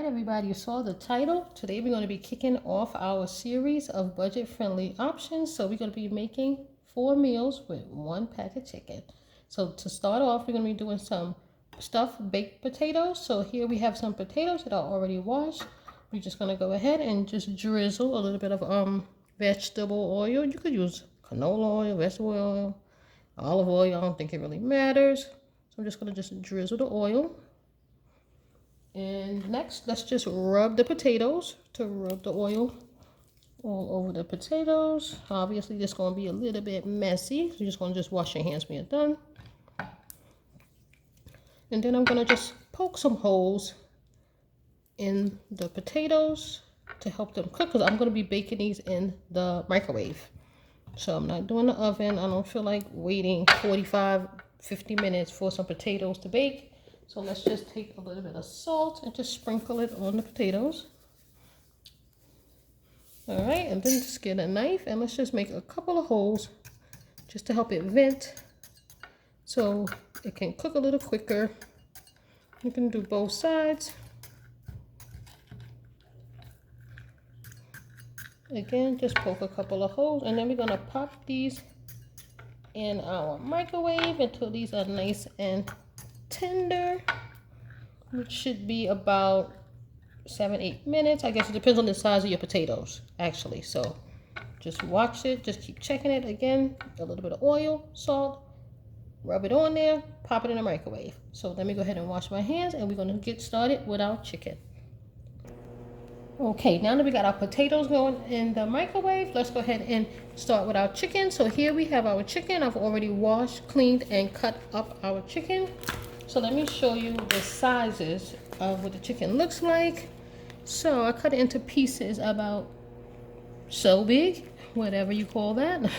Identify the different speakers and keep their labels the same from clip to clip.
Speaker 1: right, everybody, you saw the title. Today we're going to be kicking off our series of budget-friendly options. So we're going to be making 4 meals with 1 pack of chicken. So to start off, we're going to be doing some stuffed baked potatoes. So here we have some potatoes that are already washed. We're just going to go ahead and just drizzle a little bit of vegetable oil. You could use canola oil, vegetable oil, olive oil. I don't think it really matters. So I'm just going to just drizzle the oil. And next, let's just rub the potatoes to rub the oil all over the potatoes. Obviously, this is going to be a little bit messy. So you're just going to just wash your hands when you're done. And then I'm going to just poke some holes in the potatoes to help them cook, because I'm going to be baking these in the microwave. So I'm not doing the oven. I don't feel like waiting 45, 50 minutes for some potatoes to bake. So let's just take a little bit of salt and just sprinkle it on the potatoes. All right, and then just get a knife and let's just make a couple of holes just to help it vent so it can cook a little quicker. You can do both sides. Again, just poke a couple of holes, and then we're gonna pop these in our microwave until these are nice and tender, which should be about 7-8 minutes. I guess it depends on the size of your potatoes, actually. So just watch it, just keep checking it. Again, a little bit of oil, salt, rub it on there, pop it in the microwave. So let me go ahead and wash my hands, and we're going to get started with our chicken. Okay, now that we got our potatoes going in the microwave, let's go ahead and start with our chicken. So here we have our chicken. I've already washed, cleaned, and cut up our chicken. So let me show you the sizes of what the chicken looks like. So I cut it into pieces about so big, whatever you call that.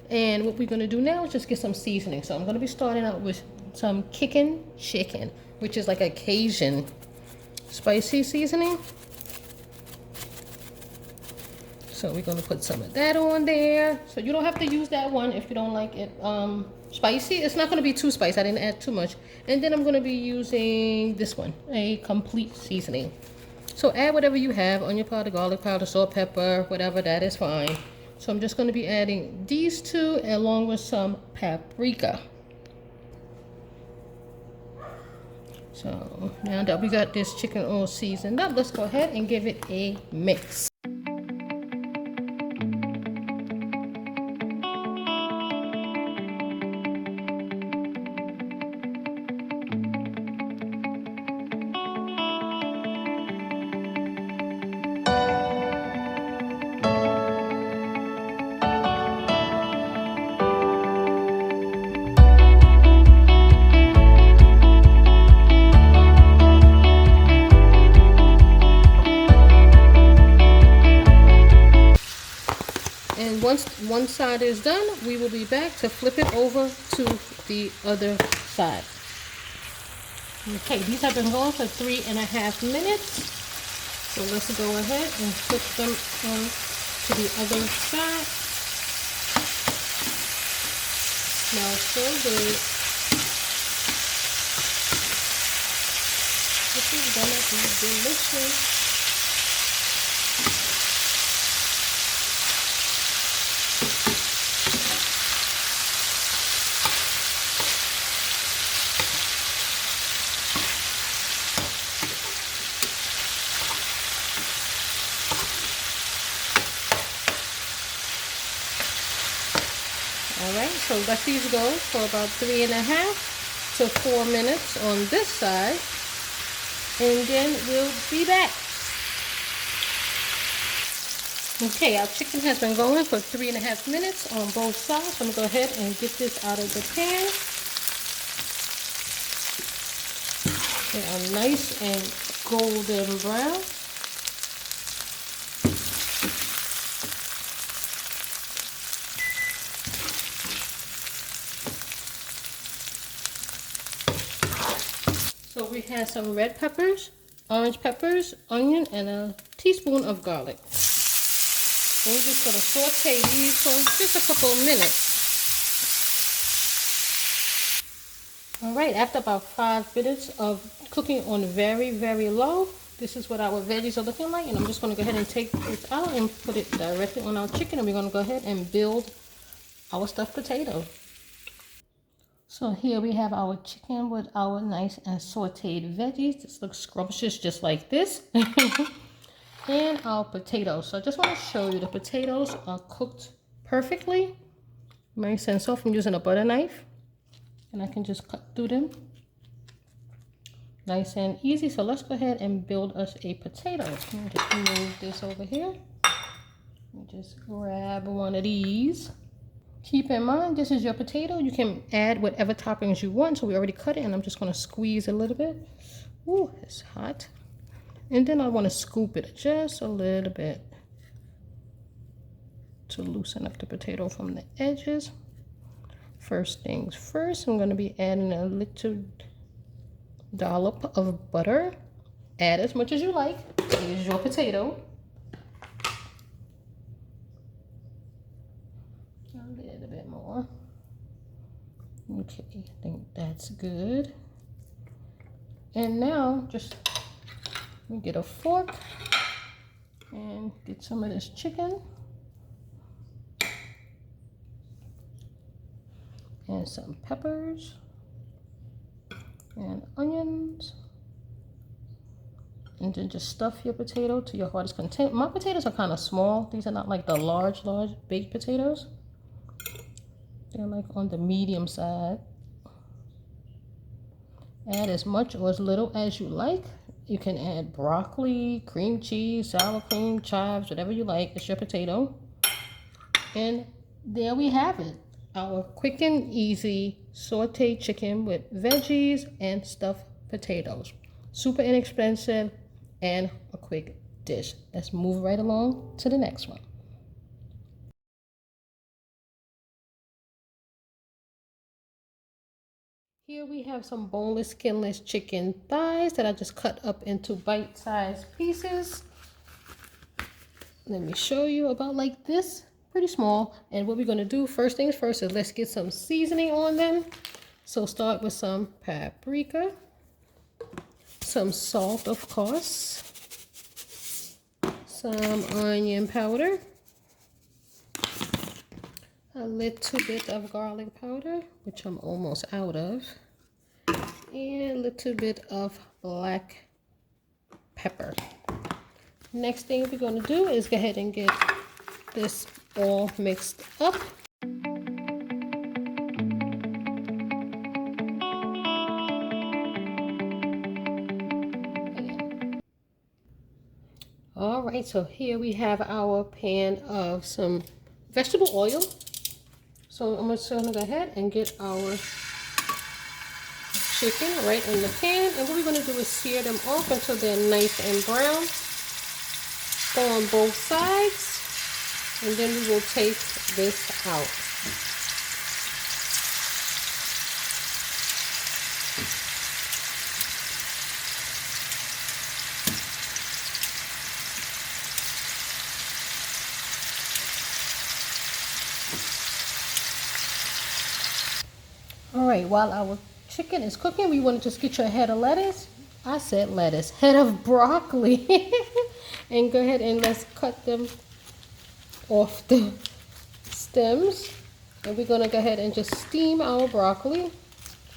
Speaker 1: And what we're going to do now is just get some seasoning. So I'm going to be starting out with some kicking chicken, which is like a Cajun spicy seasoning. So we're going to put some of that on there. So you don't have to use that one if you don't like it spicy. It's not going to be too spicy. I didn't add too much. And then I'm going to be using this one, a complete seasoning. So add whatever you have, onion powder, garlic powder, salt, pepper, whatever, that is fine. So I'm just going to be adding these two along with some paprika. So now that we got this chicken all seasoned up, let's go ahead and give it a mix. And once one side is done, we will be back to flip it over to the other side. Okay, these have been going for 3.5 minutes. So let's go ahead and flip them on to the other side. Smells so good. This is gonna be delicious. Alright, so let these go for about 3.5 to 4 minutes on this side, and then we'll be back. Okay, our chicken has been going for 3.5 minutes on both sides. So I'm going to go ahead and get this out of the pan. They are nice and golden brown. So we have some red peppers, orange peppers, onion, and a teaspoon of garlic. And we're just going to saute these for just a couple of minutes. Alright, after about 5 minutes of cooking on very, very low, This is what our veggies are looking like, and I'm just going to go ahead and take this out and put it directly on our chicken, and we're going to go ahead and build our stuffed potato. So here we have our chicken with our nice and sauteed veggies. This looks scrumptious just like this. And our potatoes. So I just want to show you the potatoes are cooked perfectly. Nice and soft. I'm using a butter knife, and I can just cut through them. Nice and easy. So let's go ahead and build us a potato. Let me just move this over here. Let me just grab one of these. Keep in mind, this is your potato. You can add whatever toppings you want. So we already cut it, and I'm just going to squeeze a little bit. Ooh, it's hot. And then I want to scoop it just a little bit to loosen up the potato from the edges. First things first, I'm going to be adding a little dollop of butter. Add as much as you like. Here's your potato. A little bit more. Okay, I think that's good. And now just let me get a fork and get some of this chicken and some peppers and onions, and then just stuff your potato to your heart's content. My potatoes are kind of small. These are not like the large baked potatoes. They're like on the medium side. Add as much or as little as you like. You can add broccoli, cream cheese, sour cream, chives, whatever you like. It's your potato. And there we have it. Our quick and easy sauteed chicken with veggies and stuffed potatoes. Super inexpensive and a quick dish. Let's move right along to the next one. Here we have some boneless, skinless chicken thighs that I just cut up into bite-sized pieces. Let me show you about like this, pretty small. And what we're gonna do, first things first, is let's get some seasoning on them. So start with some paprika, some salt, of course, some onion powder, a little bit of garlic powder, which I'm almost out of, and a little bit of black pepper. Next thing we're going to do is go ahead and get this all mixed up. All right, so here we have our pan of some vegetable oil. So I'm just going to go ahead and get our chicken right in the pan. And what we're going to do is sear them off until they're nice and brown on both sides. And then we will take this out. All right, while our chicken is cooking, we want to just get your head of lettuce. I said lettuce, head of broccoli. And go ahead and let's cut them off the stems. And we're gonna go ahead and just steam our broccoli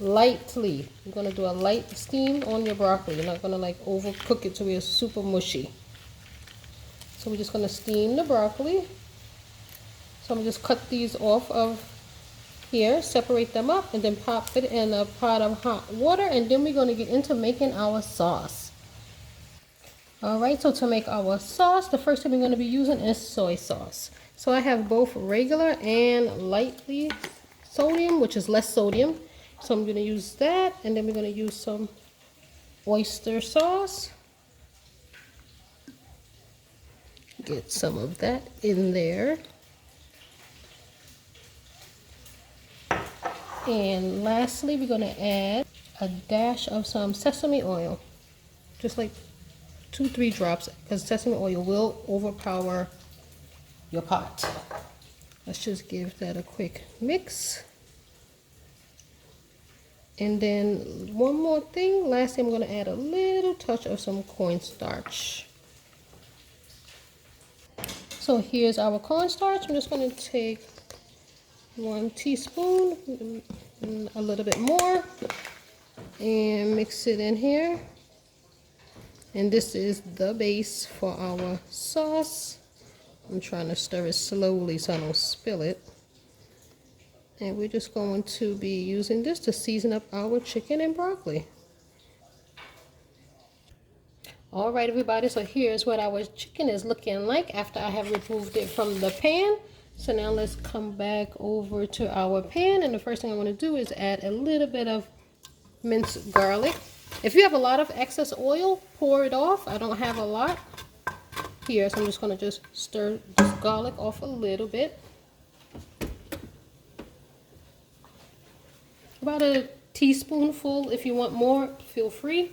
Speaker 1: lightly. You're gonna do a light steam on your broccoli. You're not gonna like overcook it to where it's super mushy. So we're just gonna steam the broccoli. So I'm gonna just cut these off of here, separate them up, and then pop it in a pot of hot water, and then we're going to get into making our sauce. Alright, so to make our sauce, the first thing we're going to be using is soy sauce. So I have both regular and lightly sodium, which is less sodium. So I'm going to use that, and then we're going to use some oyster sauce. Get some of that in there. And lastly, we're going to add a dash of some sesame oil, just like 2-3 drops, because sesame oil will overpower your pot. Let's just give that a quick mix. And then one more thing, lastly, I'm going to add a little touch of some cornstarch. So here's our cornstarch. I'm just going to take 1 teaspoon, a little bit more, and mix it in here. And this is the base for our sauce. I'm trying to stir it slowly so I don't spill it. And we're just going to be using this to season up our chicken and broccoli. All right, everybody, so here's what our chicken is looking like after I have removed it from the pan. So now let's come back over to our pan, and the first thing I want to do is add a little bit of minced garlic. If you have a lot of excess oil, pour it off. I don't have a lot here, so I'm just going to just stir this garlic off a little bit. About a teaspoonful. If you want more, feel free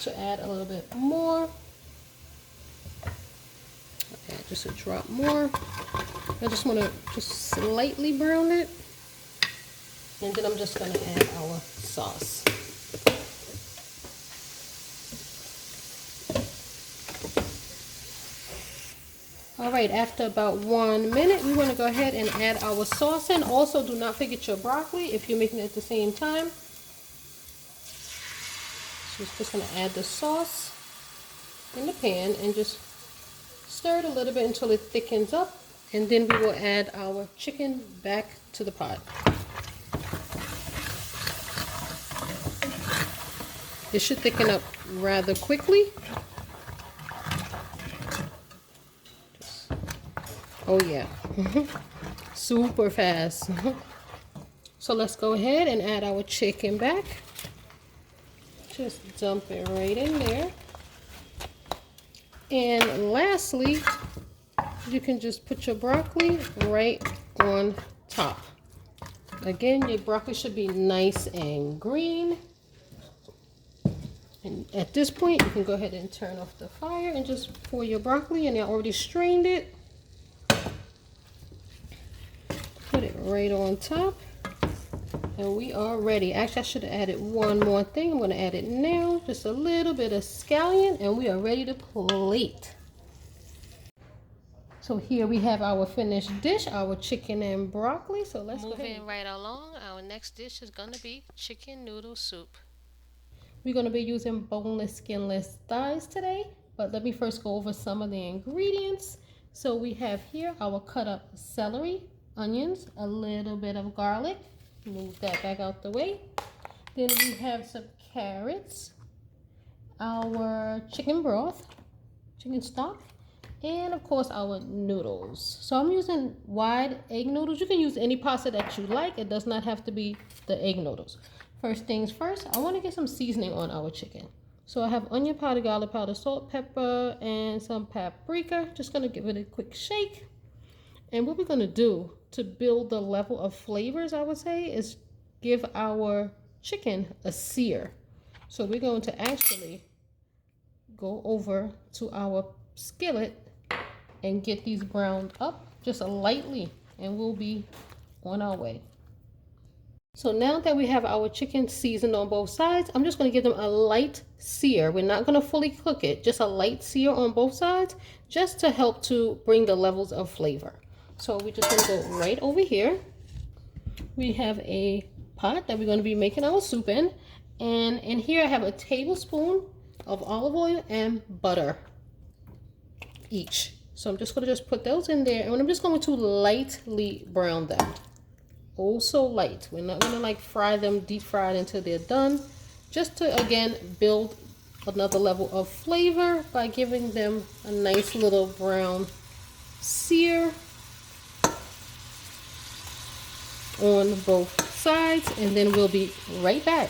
Speaker 1: to add a little bit more. Add just a drop more. I just want to just slightly brown it, and then I'm just going to add our sauce. All right, after about 1 minute, we want to go ahead and add our sauce in. Also, do not forget your broccoli if you're making it at the same time. So just going to add the sauce in the pan and just stir it a little bit until it thickens up, and then we will add our chicken back to the pot. It should thicken up rather quickly. Oh yeah, super fast. So let's go ahead and add our chicken back. Just dump it right in there. And lastly, you can just put your broccoli right on top. Again, your broccoli should be nice and green. And at this point, you can go ahead and turn off the fire and just pour your broccoli, and I already strained it. Put it right on top. And we are ready. Actually, I should have added one more thing. I'm going to add it now. Just a little bit of scallion, and we are ready to plate. So here we have our finished dish, our chicken and broccoli. So let's move in right along. Our next dish is going to be chicken noodle soup. We're going to be using boneless, skinless thighs today. But let me first go over some of the ingredients. So we have here our cut up celery, onions, a little bit of garlic. Move that back out the way. Then we have some carrots, our chicken broth, chicken stock, and of course our noodles. So I'm using wide egg noodles. You can use any pasta that you like. It does not have to be the egg noodles. First things first, I want to get some seasoning on our chicken. So I have onion powder, garlic powder, salt, pepper, and some paprika. Just going to give it a quick shake. And what we're going to do to build the level of flavors, I would say, is give our chicken a sear. So we're going to actually go over to our skillet and get these browned up just lightly, and we'll be on our way. So now that we have our chicken seasoned on both sides, I'm just going to give them a light sear. We're not going to fully cook it, just a light sear on both sides, just to help to bring the levels of flavor. So we're just going to go right over here. We have a pot that we're going to be making our soup in. And in here I have a tablespoon of olive oil and butter each. So I'm just going to just put those in there. And I'm just going to lightly brown them. Oh, so light. We're not going to like fry them deep fried until they're done. Just to, again, build another level of flavor by giving them a nice little brown sear on both sides, and then we'll be right back.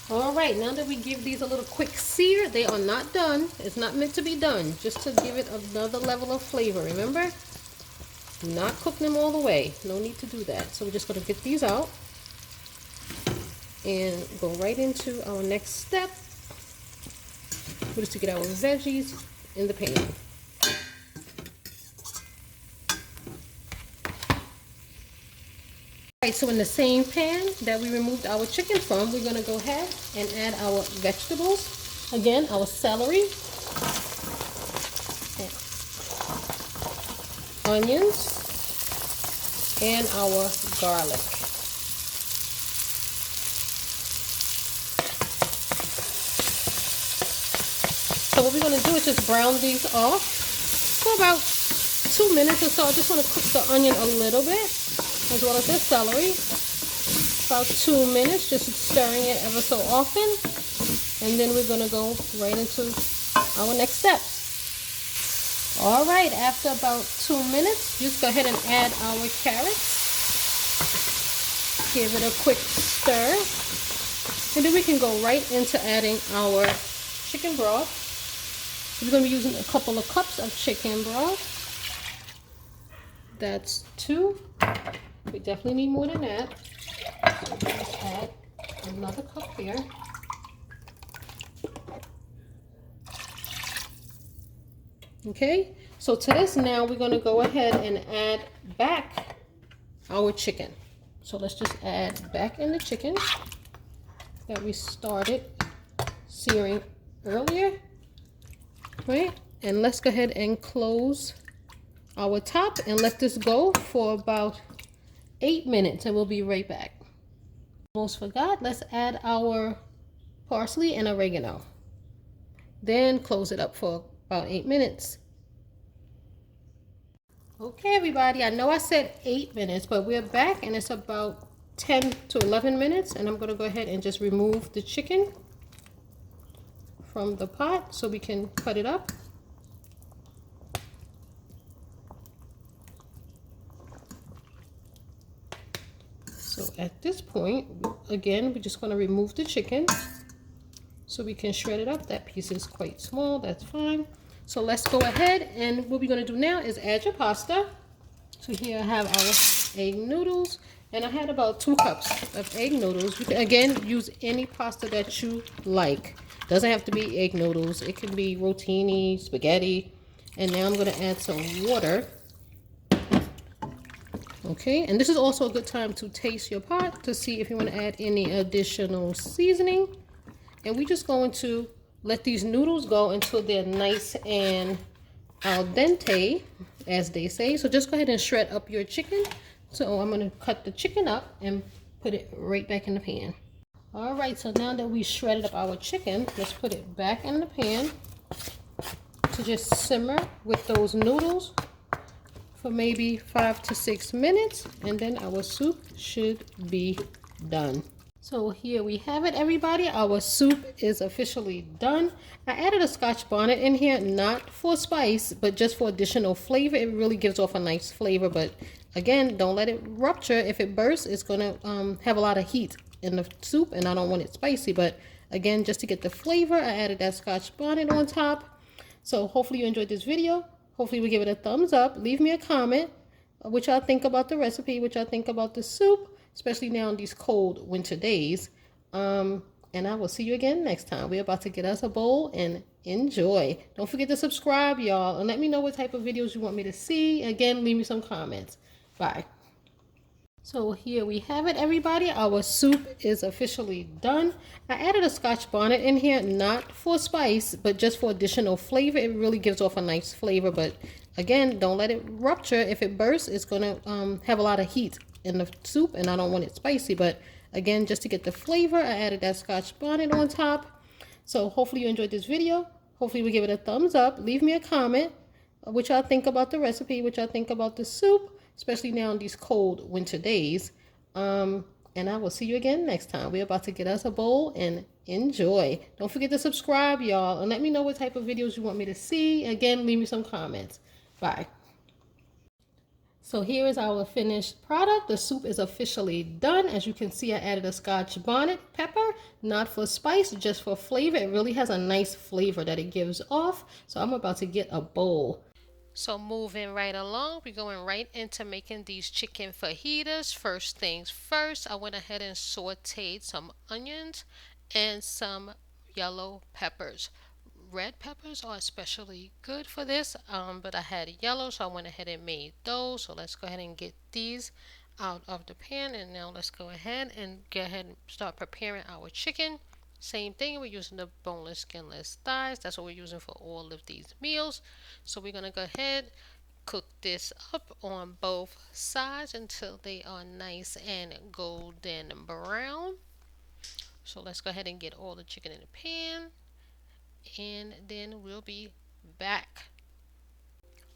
Speaker 1: All right, now that we give these a little quick sear, they are not done. It's not meant to be done, just to give it another level of flavor. Remember, do not cook them all the way. No need to do that. So we're just going to get these out and go right into our next step, which is to get our veggies in the pan. right, so in the same pan that we removed our chicken from, we're gonna go ahead and add our vegetables. Again, our celery, onions, and our garlic. So what we're going to do is just brown these off for about 2 minutes or so. I just want to cook the onion a little bit, as well as the celery. About 2 minutes, just stirring it ever so often. And then we're going to go right into our next steps. All right, after about 2 minutes, just go ahead and add our carrots. Give it a quick stir. And then we can go right into adding our chicken broth. We're going to be using a couple of cups of chicken broth. That's 2. We definitely need more than that. So let's add another cup here. Okay, so to this now we're going to go ahead and add back our chicken. So let's just add back in the chicken that we started searing earlier. Right, and let's go ahead and close our top and let this go for about 8 minutes, and we'll be right back. Almost forgot, let's add our parsley and oregano. Then close it up for about 8 minutes. Okay, everybody, I know I said 8 minutes, but we're back and it's about 10 to 11 minutes, and I'm going to go ahead and just remove the chicken from the pot so we can cut it up. So at this point, again, we're just going to remove the chicken so we can shred it up. That piece is quite small, that's fine. So let's go ahead, and what we're going to do now is add your pasta. So here I have our egg noodles, and I had about 2 cups of egg noodles. You can again use any pasta that you like. Doesn't have to be egg noodles. It can be rotini, spaghetti. And now I'm going to add some water. Okay, and this is also a good time to taste your pot to see if you want to add any additional seasoning. And we're just going to let these noodles go until they're nice and al dente, as they say. So just go ahead and shred up your chicken. So I'm going to cut the chicken up and put it right back in the pan. All right, so now that we shredded up our chicken, let's put it back in the pan to just simmer with those noodles for maybe 5 to 6 minutes, and then our soup should be done. So here we have it, everybody. Our soup is officially done. I added a Scotch bonnet in here, not for spice, but just for additional flavor. It really gives off a nice flavor, but again, don't let it rupture. If it bursts, it's gonna have a lot of heat in the soup, and I don't want it spicy. But again, just to get the flavor, I added that Scotch bonnet on top. So hopefully you enjoyed this video. Hopefully we give it a thumbs up. Leave me a comment what y'all think about the recipe, what y'all think about the soup, especially now in these cold winter days. And I will see you again next time. We're about to get us a bowl and enjoy. Don't forget to subscribe, y'all, and let me know what type of videos you want me to see. Again, leave me some comments. Bye. So here we have it, everybody. Our soup is officially done. I added a Scotch bonnet in here, not for spice, but just for additional flavor. It really gives off a nice flavor, but again, don't let it rupture. If it bursts, it's gonna have a lot of heat in the soup, and I don't want it spicy. But again, just to get the flavor, I added that Scotch bonnet on top. So hopefully you enjoyed this video. Hopefully we give it a thumbs up. Leave me a comment what y'all think about the recipe, what y'all think about the soup, especially now in these cold winter days. And I will see you again next time. We're about to get us a bowl and enjoy. Don't forget to subscribe, y'all, and let me know what type of videos you want me to see. Again, leave me some comments. Bye. So here is our finished product. The soup is officially done. As you can see, I added a Scotch bonnet pepper, not for spice, just for flavor. It really has a nice flavor that it gives off. So I'm about to get a bowl. So moving right along, we're going right into making these chicken fajitas. First things first, I went ahead and sauteed some onions and some yellow peppers. Red peppers are especially good for this, but I had yellow, so I went ahead and made those. So let's go ahead and get these out of the pan. And now let's go ahead and start preparing our chicken. Same thing, we're using the boneless, skinless thighs. That's what we're using for all of these meals. So we're gonna go ahead, cook this up on both sides until they are nice and golden brown. So let's go ahead and get all the chicken in the pan, and then we'll be back.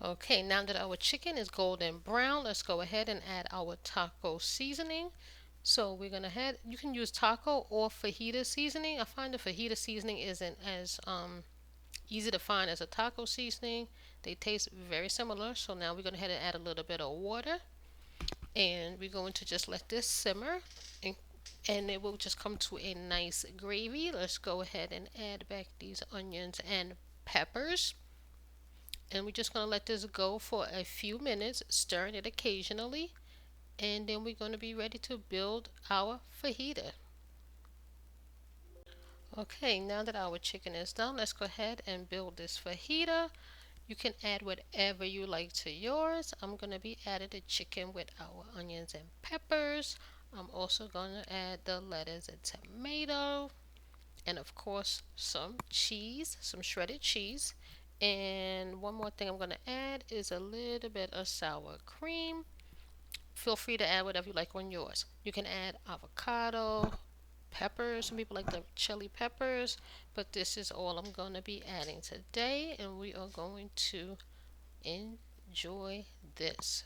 Speaker 1: Okay, now that our chicken is golden brown, let's go ahead and add our taco seasoning. So we're gonna head. You can use taco or fajita seasoning. I find the fajita seasoning isn't as easy to find as a taco seasoning. They taste very similar. So now we're gonna head and add a little bit of water, and we're going to just let this simmer, and it will just come to a nice gravy. Let's go ahead and add back these onions and peppers. And we're just going to let this go for a few minutes, stirring it occasionally, and then we're going to be ready to build our fajita. Okay, now that our chicken is done, let's go ahead and build this fajita. You can add whatever you like to yours. I'm going to be adding the chicken with our onions and peppers. I'm also going to add the lettuce and tomato, and of course some cheese, some shredded cheese. And one more thing I'm going to add is a little bit of sour cream. Feel free to add whatever you like on yours. You can add avocado, peppers. Some people like the chili peppers, but this is all I'm going to be adding today, and we are going to enjoy this.